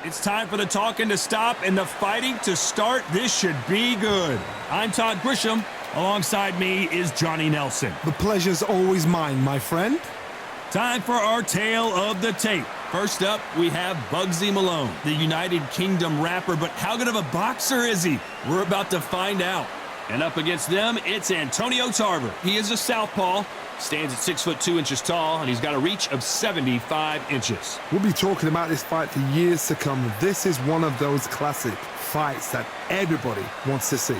It's time for the talking to stop and the fighting to start. This should be good. I'm Todd Grisham. Alongside me is Johnny Nelson. The pleasure's always mine, my friend. Time for our tale of the tape. First up, we have Bugzy Malone, the United Kingdom rapper, but how good of a boxer is he? We're about to find out. And up against them, it's Antonio Tarver. He is a southpaw, stands at 6'2" tall, and he's got a reach of 75 inches. We'll be talking about this fight for years to come. This is one of those classic fights that everybody wants to see.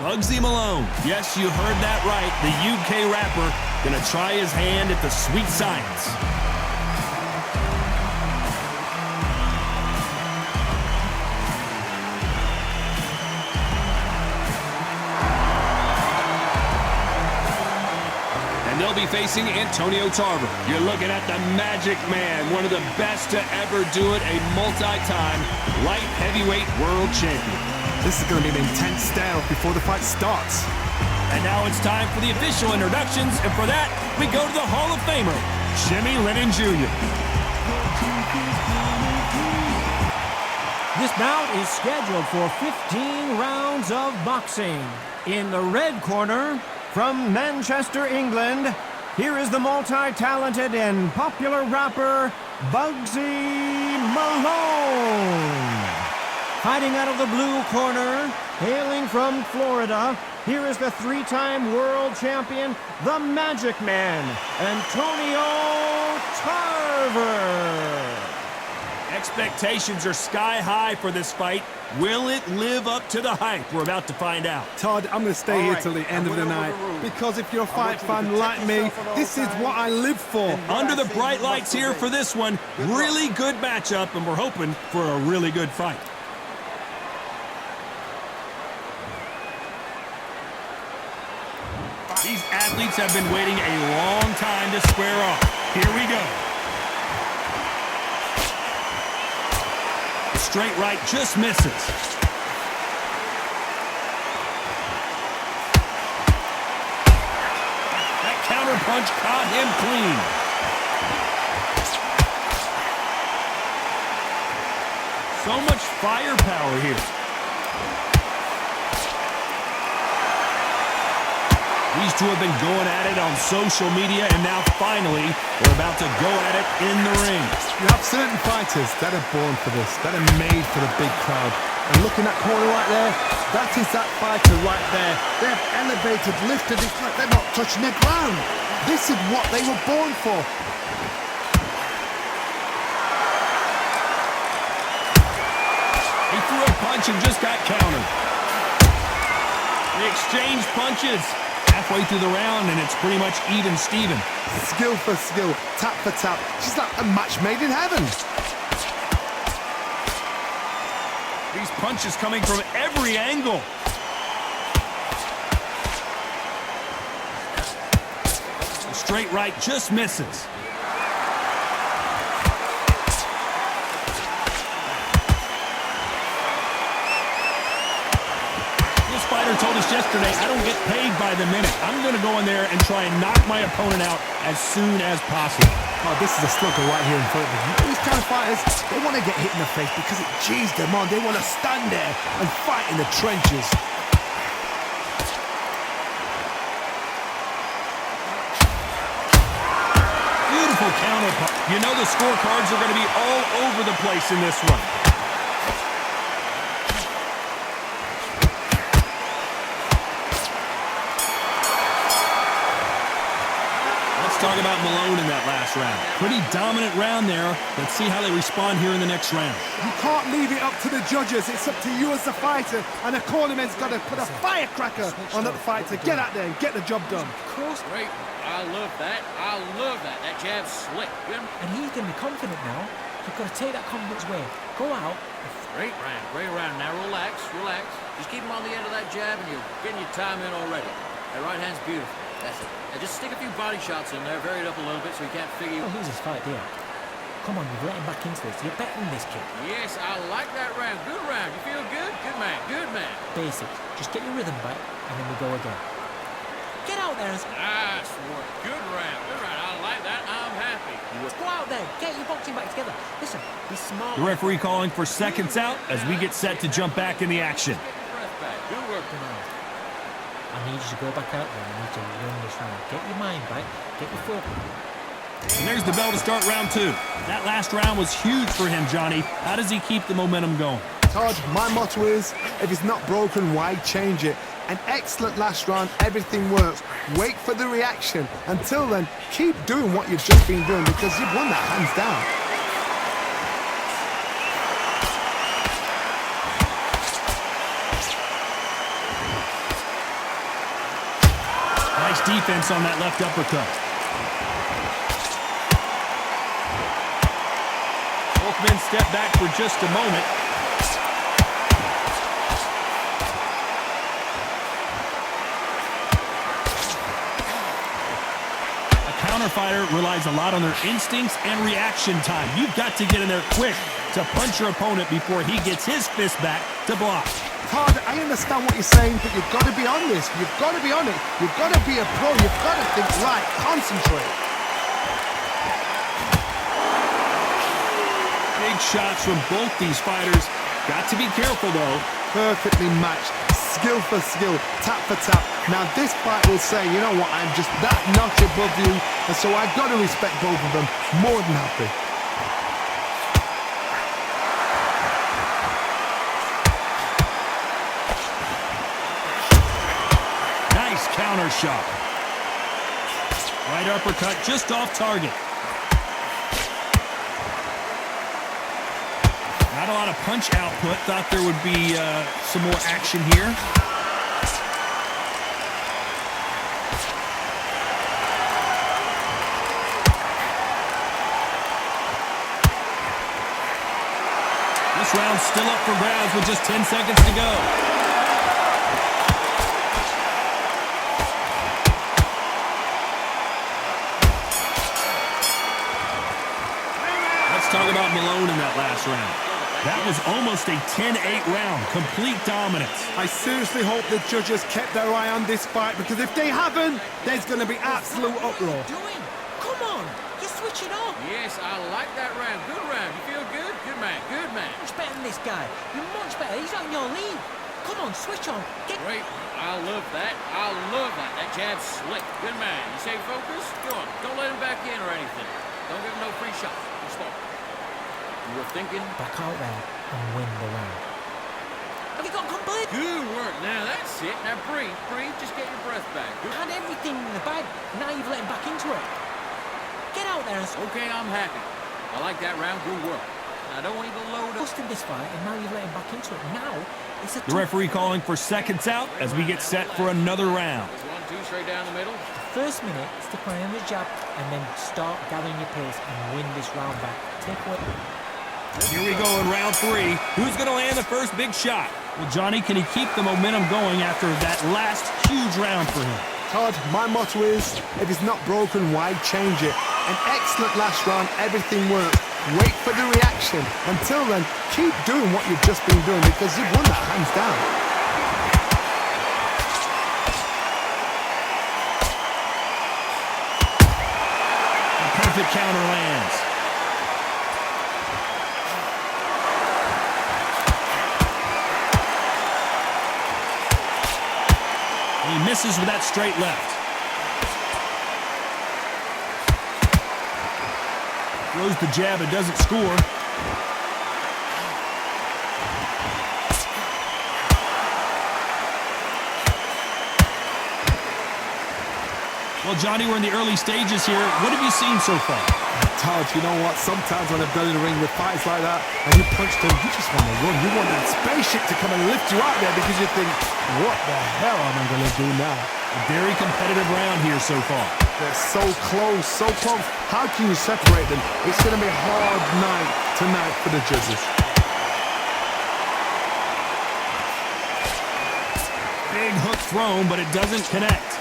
Bugzy Malone. Yes, you heard that right. The UK rapper gonna try his hand at the sweet science. And they'll be facing Antonio Tarver. You're looking at the Magic Man, one of the best to ever do it, a multi-time light heavyweight world champion. This is going to be an intense stare before the fight starts. And now it's time for the official introductions, and for that, we go to the Hall of Famer, Jimmy Lennon Jr. This bout is scheduled for 15 rounds of boxing. In the red corner, from Manchester, England, here is the multi-talented and popular rapper, Bugzy Malone. Fighting out of the blue corner, hailing from Florida, here is the three-time world champion, the Magic Man, Antonio Tarver. Expectations are sky high for this fight. Will it live up to the hype? We're about to find out. Todd, I'm going to stay here till the end of the night, because if you're a fight fan like me, this is what I live for. Under the bright lights here for this one, really good matchup, and we're hoping for a really good fight. These athletes have been waiting a long time to square off. Here we go. The straight right just misses. That counter punch caught him clean. So much firepower here. These two have been going at it on social media, and now finally, we're about to go at it in the ring. You have certain fighters that are born for this, that are made for the big crowd. And looking at that corner right there, that is that fighter right there. They have elevated, lifted, it's like they're not touching the ground. This is what they were born for. He threw a punch and just got countered. They exchanged punches. Halfway through the round, and it's pretty much even Steven. Skill for skill, tap for tap. She's like a match made in heaven. These punches coming from every angle. The straight right just misses. Fighter told us yesterday, I don't get paid by the minute. I'm going to go in there and try and knock my opponent out as soon as possible. Oh, this is a slugger right here in front of them. These kind of fighters, they want to get hit in the face because it cheers them on. They want to stand there and fight in the trenches. Beautiful counter punch. You know the scorecards are going to be all over the place in this one. Talk about Malone in that last round. Pretty dominant round there. Let's see how they respond here in the next round. You can't leave it up to the judges. It's up to you as the fighter. And the cornerman's got to put a firecracker on that fighter. Get out there and get the job done. Of course. Great. I love that. I love that. That jab's slick. And he's going to be confident now. You've got to take that confidence away. Go out. Great round. Great round. Now relax. Relax. Just keep him on the end of that jab and you're getting your time in already. That right hand's beautiful. That's it. Now just stick a few body shots in there, vary it up a little bit so he can't figure you. He'll lose his fight, dear. Come on, you've let him back into this. You're betting this kid. Yes, I like that round. Good round. You feel good? Good man. Good man. Basic. Just get your rhythm back, and then we go again. Get out there. Nice work. Good round. Good round. I like that. I'm happy. Go out there. Get your boxing back together. Listen, be smart. The referee calling for seconds out as we get set to jump back in the action. Get your breath back. Good work. I need you to go back out there. I need to win this round. Get your mind back. Get your focus. And there's the bell to start round 2. That last round was huge for him, Johnny. How does he keep the momentum going? Todd, my motto is, if it's not broken, why change it? An excellent last round, everything works. Wait for the reaction. Until then, keep doing what you've just been doing because you've won that hands down. Nice defense on that left uppercut. Both men step back for just a moment. A counter-fighter relies a lot on their instincts and reaction time. You've got to get in there quick to punch your opponent before he gets his fist back to block. Todd, I understand what you're saying, but you've got to be on this. You've got to be on it. You've got to be a pro. You've got to think right. Concentrate. Big shots from both these fighters. Got to be careful, though. Perfectly matched. Skill for skill. Tap for tap. Now, this fight will say, you know what, I'm just that notch above you. And so I've got to respect both of them. More than happy. Counter shot. Right uppercut just off target. Not a lot of punch output. Thought there would be some more action here. This round's still up for grabs with just 10 seconds to go. Talk about Malone in that last round. That was almost a 10-8 round. Complete dominance. I seriously hope the judges kept their eye on this fight because if they haven't, there's going to be absolute uproar. Doing? Come on. You're switching on. Yes, I like that round. Good round. You feel good? Good man. Good man. Much better than this guy. You're much better. He's on your lead. Come on, switch on. Get... Great. I love that. I love that. That jab's slick. Good man. You stay focused? Go on. Don't let him back in or anything. Don't give him no free shots. Be smart. You were thinking? Back out there and win the round. Have you got complete? Good work. Now that's it. Now breathe. Breathe. Just get your breath back. Good. Had everything in the bag. Now you've let him back into it. Get out there and... Okay, I'm happy. I like that round. Good work. I don't want you to load up. Busted this fight and now you've let him back into it. Now it's a... The referee calling for seconds out as we get set for another round. 1, 2, straight down the middle. The first minute, stick around the jab and then start gathering your pace and win this round back. Take away... Here we go in round 3. Who's going to land the first big shot? Well, Johnny, can he keep the momentum going after that last huge round for him? Todd, my motto is, if it's not broken, why change it? An excellent last round, everything works. Wait for the reaction. Until then, keep doing what you've just been doing because you've won that hands down. A perfect counter lands. He misses with that straight left. Throws the jab and doesn't score. Well, Johnny, we're in the early stages here. What have you seen so far? Todd, you know what? Sometimes when I've done in the ring with fights like that, and you punch them, you just want to run. You want that spaceship to come and lift you out there because you think, what the hell am I going to do now? A very competitive round here so far. They're so close, so close. How can you separate them? It's going to be a hard night tonight for the judges. Big hook thrown, but it doesn't connect.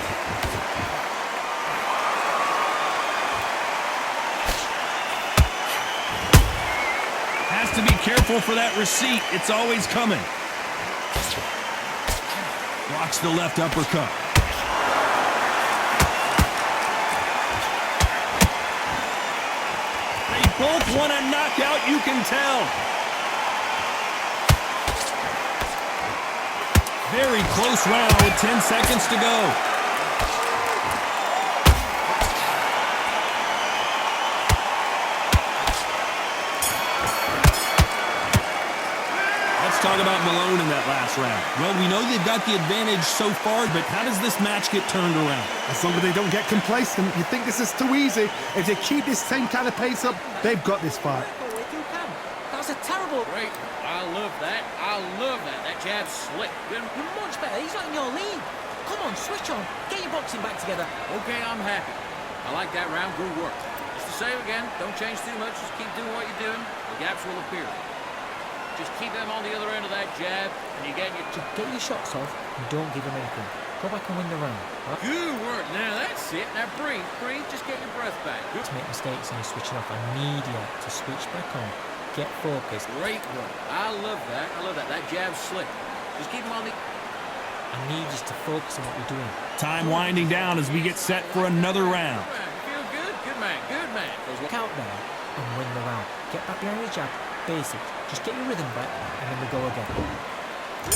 Has to be careful for that receipt. It's always coming. Blocks the left uppercut. both want a knockout, you can tell. Very close round with 10 seconds to go. Let's talk about Malone in that last round. Well, we know they've got the advantage so far, but how does this match get turned around? As long as they don't get complacent, you think this is too easy. If they keep this same kind of pace up, they've got this fight. Go if you can. That was a terrible... Great. I love that. I love that. That jab's slick. Good. You're much better. He's not in your league. Come on, switch on. Get your boxing back together. Okay, I'm happy. I like that round. Good work. Just the same again. Don't change too much. Just keep doing what you're doing. The gaps will appear. Just keep them on the other end of that jab, and you get your... Just get your shots off and don't give him anything. Go back and win the round. Right? Good work. Now that's it. Now breathe. Breathe. Just get your breath back. Good. To make mistakes and you're switching off, I need you to switch back on. Get focused. Great work. I love that. I love that. That jab's slick. Just keep him on the... I need you to focus on what you're doing. Time winding down as we get set for another round. You feel good? Good man. Good man. Look out there and win the round. Get back behind your jab. Basic. Just get your rhythm back and then we go again.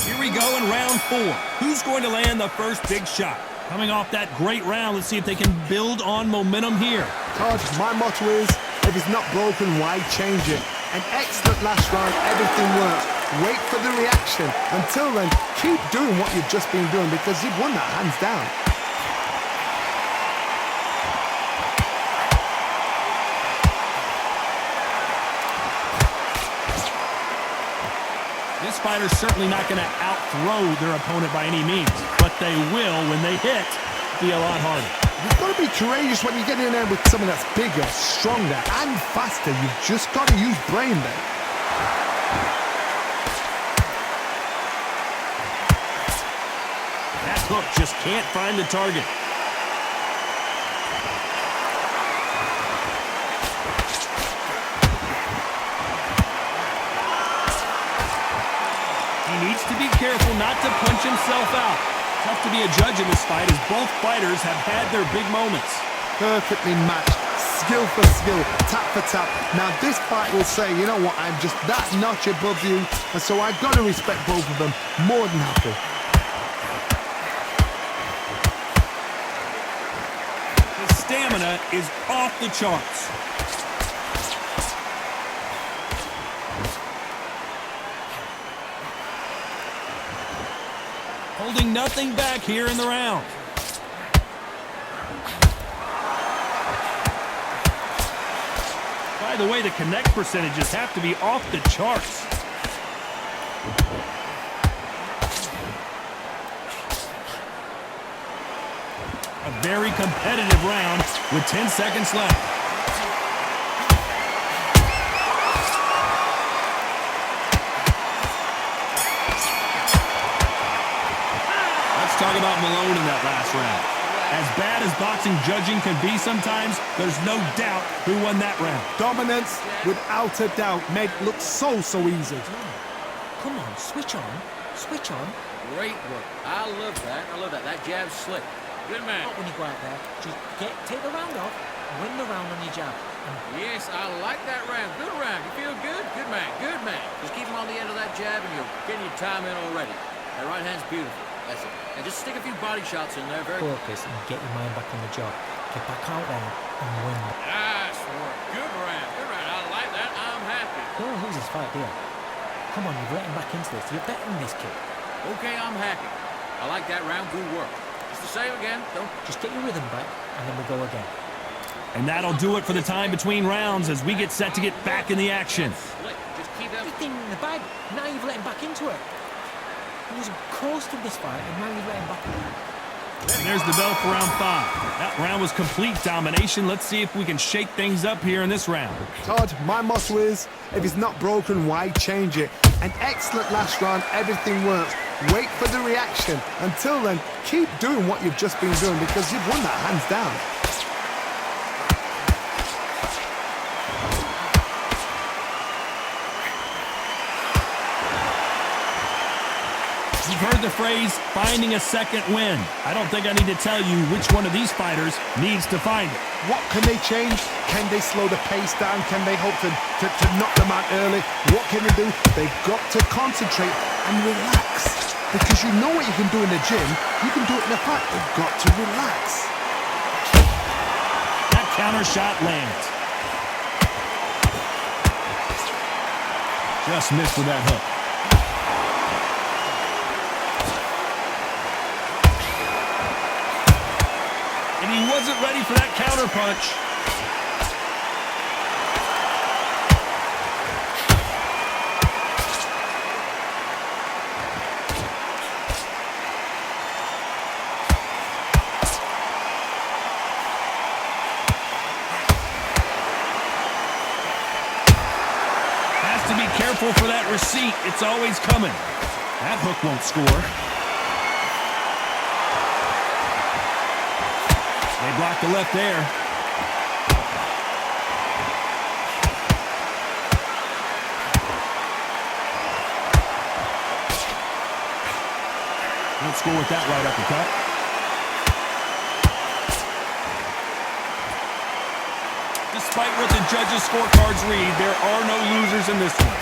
Here we go in round 4. Who's going to land the first big shot? Coming off that great round, let's see if they can build on momentum here. Todd, my motto is, if it's not broken, why change it? An excellent last round, everything works. Wait for the reaction. Until then, keep doing what you've just been doing because you've won that hands down. This fighter's certainly not going to out-throw their opponent by any means, but they will, when they hit, be a lot harder. You've got to be courageous when you get in there with someone that's bigger, stronger, and faster. You've just got to use brain there. That hook just can't find the target. He needs to be careful not to punch himself out. Tough to be a judge in this fight as both fighters have had their big moments. Perfectly matched, skill for skill, tap for tap. Now this fight will say, you know what, I'm just that notch above you, and so I've got to respect both of them. More than happy. His stamina is off the charts. Holding nothing back here in the round. By the way, the connect percentages have to be off the charts. A very competitive round with 10 seconds left. Let's talk about Malone in that last round. As bad as boxing judging can be sometimes, there's no doubt who won that round. Dominance, without a doubt, made it look so easy. Come on, switch on. Switch on. Great work. I love that. I love that. That jab's slick. Good man. Not when you go out there. Just take the round off and win the round on your jab. Yes, I like that round. Good round. You feel good? Good man. Good man. Just keep him on the end of that jab and you're getting your time in already. That right hand's beautiful. That's it. And just stick a few body shots in there. Very focus and get your mind back on the job. Get back out there and win. Nice work. Good round. Good round. I like that. I'm happy. You don't lose this fight, do you? Come on, you've let him back into this. You're better than this kid. Okay, I'm happy. I like that round. Good work. Just the same again. Don't... Just get your rhythm back and then we go again. And that'll do it for the time between rounds as we get set to get back in the action. Slick. Just keep them... Everything in the bag. Now you've let him back into it. He was coasting this fight and now you've let him back in it. And there's the bell for round 5. That round was complete domination. Let's see if we can shake things up here in this round. Todd, my motto is, if it's not broken, why change it? An excellent last round, everything works. Wait for the reaction. Until then, keep doing what you've just been doing because you've won that hands down. You've heard the phrase, finding a second wind. I don't think I need to tell you which one of these fighters needs to find it. What can they change? Can they slow the pace down? Can they hope to knock them out early? What can they do? They've got to concentrate and relax. Because you know what you can do in the gym, you can do it in the fight. They've got to relax. That counter shot lands. Just missed with that hook. And he wasn't ready for that counter punch. Has to be careful for that receipt. It's always coming. That hook won't score. They blocked the left there. Won't score with that right uppercut. Despite what the judges' scorecards read, there are no losers in this one.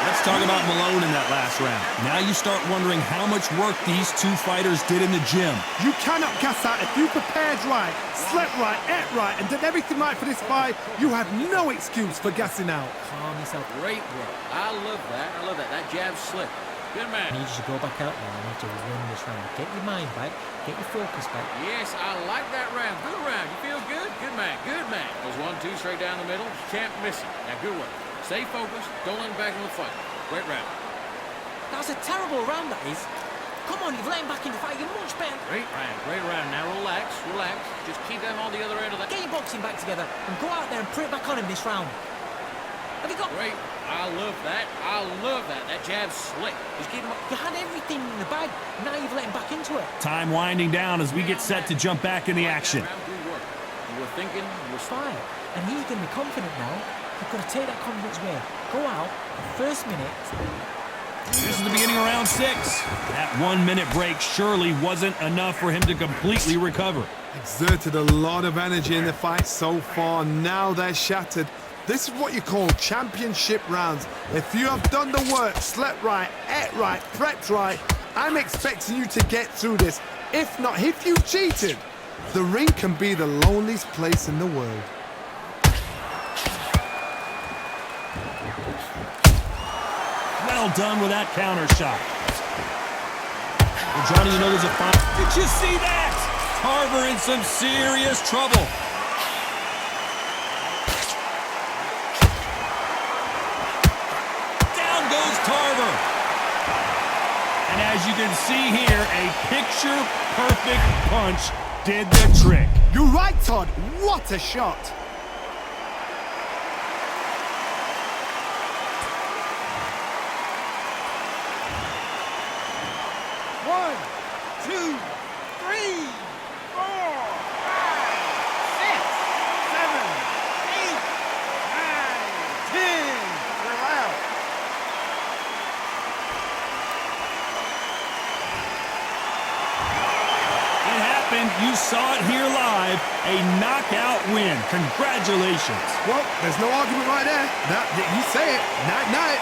Let's talk about Malone in that last round. Now you start wondering how much work these two fighters did in the gym. You cannot gas out. If you prepared right, slept right, ate right, and did everything right for this fight, you have no excuse for gassing out. Calm yourself. Great work. I love that. I love that. That jab slick. Good I man. need you to go back out there. I need to win this round. Get your mind back. Get your focus back. Yes, I like that round. Good round. You feel good? Good man. Good man. Goes 1-2 straight down the middle. You can't miss it. Now, good work. Stay focused. Don't let him back into the fight. Great round. That was a terrible round, that is. Come on, you've let him back in the fight. You're much better. Great round. Great round. Now, relax. Relax. Just keep them on the other end of that. Get your boxing back together and go out there and put it back on him this round. Have you got... Great. I love that. I love that. That jab's slick. Just keep him up. You had everything in the bag. Now you've let him back into it. Time winding down as we get set to jump back in the action. Good work. You were thinking. You were Fine. And he's going to be confident now. You've got to take that confidence away. Go out, first minute. This is the beginning of round 6. That 1 minute break surely wasn't enough for him to completely recover. Exerted a lot of energy in the fight so far. Now they're shattered. This is what you call championship rounds. If you have done the work, slept right, ate right, prepped right, I'm expecting you to get through this. If not, if you've cheated, the ring can be the loneliest place in the world. Well done with that counter shot. Well, Johnny, you know there's a fight. Did you see that? Tarver in some serious trouble. Down goes Tarver. And as you can see here, a picture-perfect punch did the trick. You're right, Todd. What a shot. You saw it here live, a knockout win. Congratulations. Well, there's no argument right there. You say it. Night, night.